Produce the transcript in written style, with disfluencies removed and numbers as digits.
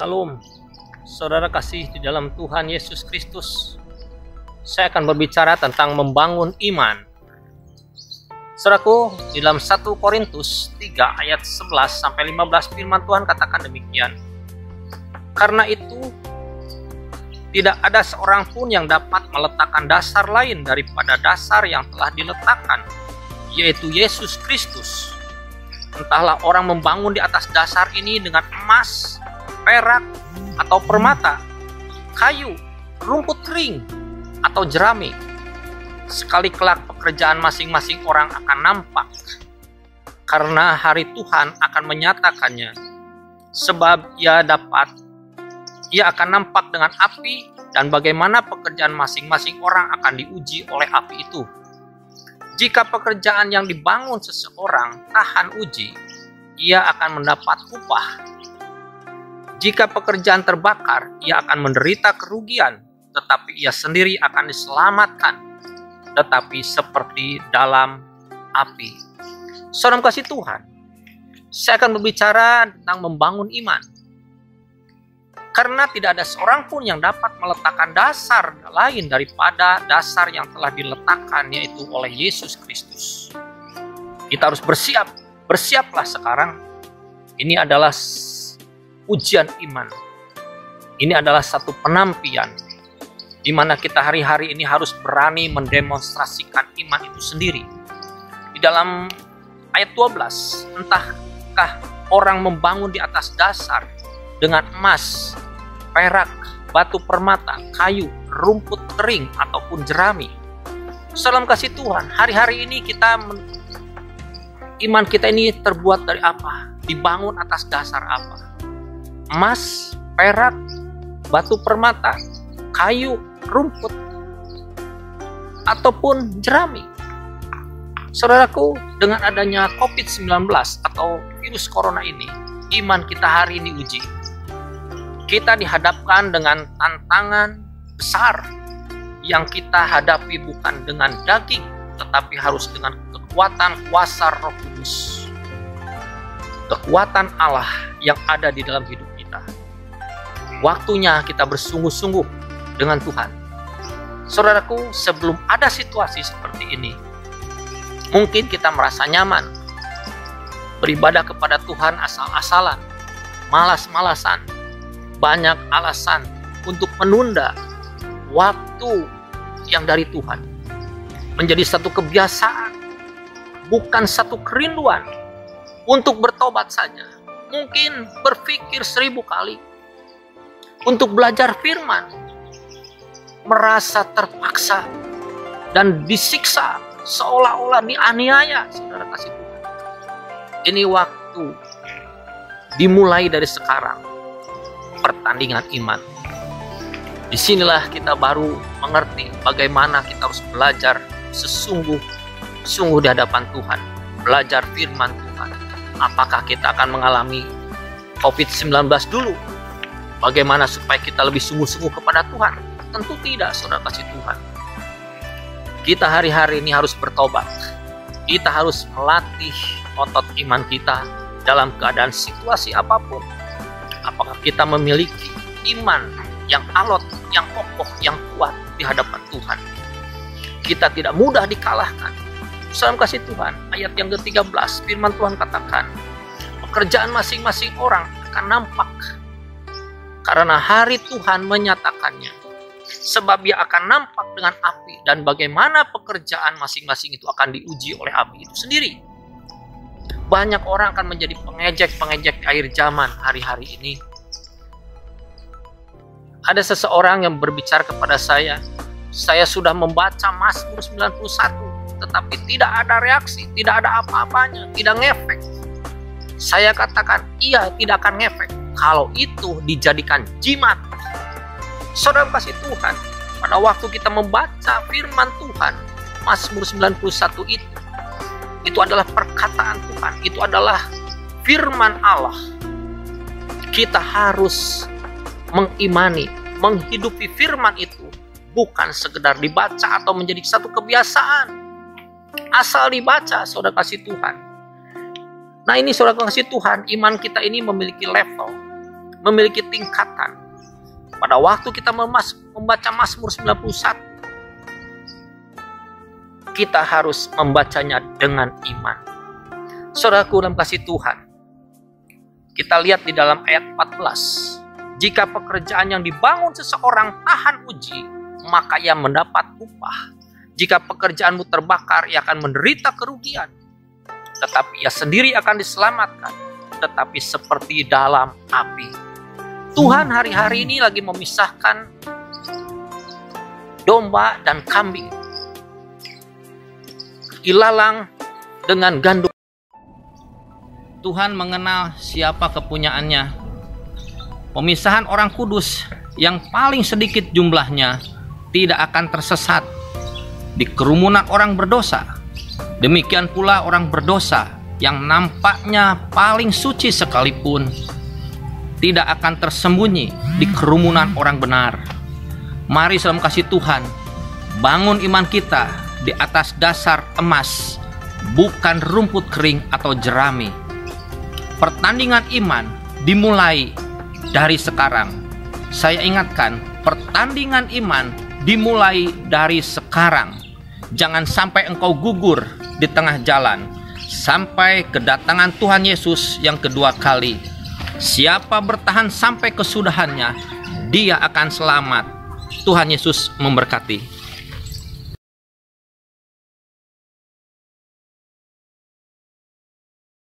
Salam, saudara kasih di dalam Tuhan Yesus Kristus. Saya akan berbicara tentang membangun iman. Saudaraku, di dalam 1 Korintus 3 ayat 11-15 firman Tuhan katakan demikian. Karena itu, tidak ada seorang pun yang dapat meletakkan dasar lain daripada dasar yang telah diletakkan, yaitu Yesus Kristus. Entahlah orang membangun di atas dasar ini dengan emas, perak, atau permata, kayu, rumput kering, atau jerami. Sekali kelak pekerjaan masing-masing orang akan nampak, karena hari Tuhan akan menyatakannya. Sebab ia akan nampak dengan api, dan bagaimana pekerjaan masing-masing orang akan diuji oleh api itu. Jika pekerjaan yang dibangun seseorang tahan uji, ia akan mendapat upah. Jika pekerjaan terbakar, ia akan menderita kerugian, tetapi ia sendiri akan diselamatkan, tetapi seperti dalam api. Saudara kasih Tuhan, saya akan berbicara tentang membangun iman. Karena tidak ada seorang pun yang dapat meletakkan dasar lain daripada dasar yang telah diletakkan, yaitu oleh Yesus Kristus. Kita harus bersiap. Bersiaplah sekarang. Ini adalah ujian iman. Ini adalah satu penampian di mana kita hari-hari ini harus berani mendemonstrasikan iman itu sendiri. Di dalam ayat 12, entahkah orang membangun di atas dasar dengan emas, perak, batu permata, kayu, rumput kering, ataupun jerami. Salam kasih Tuhan, hari-hari ini iman kita ini terbuat dari apa? Dibangun atas dasar apa? Emas, perak, batu permata, kayu, rumput, ataupun jerami. Saudaraku, dengan adanya COVID-19 atau virus corona ini, iman kita hari ini uji. Kita dihadapkan dengan tantangan besar yang kita hadapi bukan dengan daging, tetapi harus dengan kekuatan kuasa Roh Kudus. Kekuatan Allah yang ada di dalam hidup kita. Waktunya kita bersungguh-sungguh dengan Tuhan. Saudaraku, sebelum ada situasi seperti ini, mungkin kita merasa nyaman beribadah kepada Tuhan asal-asalan, malas-malasan, banyak alasan untuk menunda waktu yang dari Tuhan. Menjadi satu kebiasaan, bukan satu kerinduan untuk bertobat saja. Mungkin berpikir 1000 kali untuk belajar firman, merasa terpaksa dan disiksa seolah-olah dianiaya. Saudara kasih Tuhan, ini waktu dimulai dari sekarang. Pertandingan iman. Disinilah kita baru mengerti bagaimana kita harus belajar sesungguh-sungguh di hadapan Tuhan. Belajar firman Tuhan. Apakah kita akan mengalami COVID-19 dulu? Bagaimana supaya kita lebih sungguh-sungguh kepada Tuhan? Tentu tidak, saudara kasih Tuhan. Kita hari-hari ini harus bertobat. Kita harus melatih otot iman kita dalam keadaan situasi apapun. Apakah kita memiliki iman yang alot, yang kokoh, yang kuat di hadapan Tuhan? Kita tidak mudah dikalahkan. Salam kasih Tuhan, ayat yang ke-13, firman Tuhan katakan, pekerjaan masing-masing orang akan nampak, karena hari Tuhan menyatakannya. Sebab ia akan nampak dengan api, dan bagaimana pekerjaan masing-masing itu akan diuji oleh api itu sendiri. Banyak orang akan menjadi pengejek-pengejek akhir zaman hari-hari ini. Ada seseorang yang berbicara kepada saya sudah membaca Mazmur 91, tetapi tidak ada reaksi, tidak ada apa-apanya, tidak ngefek. Saya katakan, iya, tidak akan ngefek kalau itu dijadikan jimat. Saudara kasih Tuhan, pada waktu kita membaca firman Tuhan, Mazmur 91 itu adalah perkataan Tuhan, itu adalah firman Allah. Kita harus mengimani, menghidupi firman itu, bukan sekedar dibaca atau menjadi satu kebiasaan. Asal dibaca, saudara kasih Tuhan. Nah ini saudara kasih Tuhan, iman kita ini memiliki level. memiliki tingkatan. Pada waktu kita membaca Mazmur 91, kita harus membacanya dengan iman. Saudaraku dalam kasih Tuhan, kita lihat di dalam ayat 14. Jika pekerjaan yang dibangun seseorang tahan uji, maka ia mendapat upah. Jika pekerjaanmu terbakar, ia akan menderita kerugian. Tetapi ia sendiri akan diselamatkan, tetapi seperti dalam api. Tuhan hari-hari ini lagi memisahkan domba dan kambing, ilalang dengan gandum. Tuhan mengenal siapa kepunyaannya. Pemisahan orang kudus yang paling sedikit jumlahnya tidak akan tersesat di kerumunan orang berdosa. Demikian pula orang berdosa yang nampaknya paling suci sekalipun tidak akan tersembunyi di kerumunan orang benar. Mari dalam kasih Tuhan, bangun iman kita di atas dasar emas, bukan rumput kering atau jerami. Pertandingan iman dimulai dari sekarang. Saya ingatkan, pertandingan iman dimulai dari sekarang. Jangan sampai engkau gugur di tengah jalan sampai kedatangan Tuhan Yesus yang kedua kali. Siapa bertahan sampai kesudahannya, dia akan selamat. Tuhan Yesus memberkati.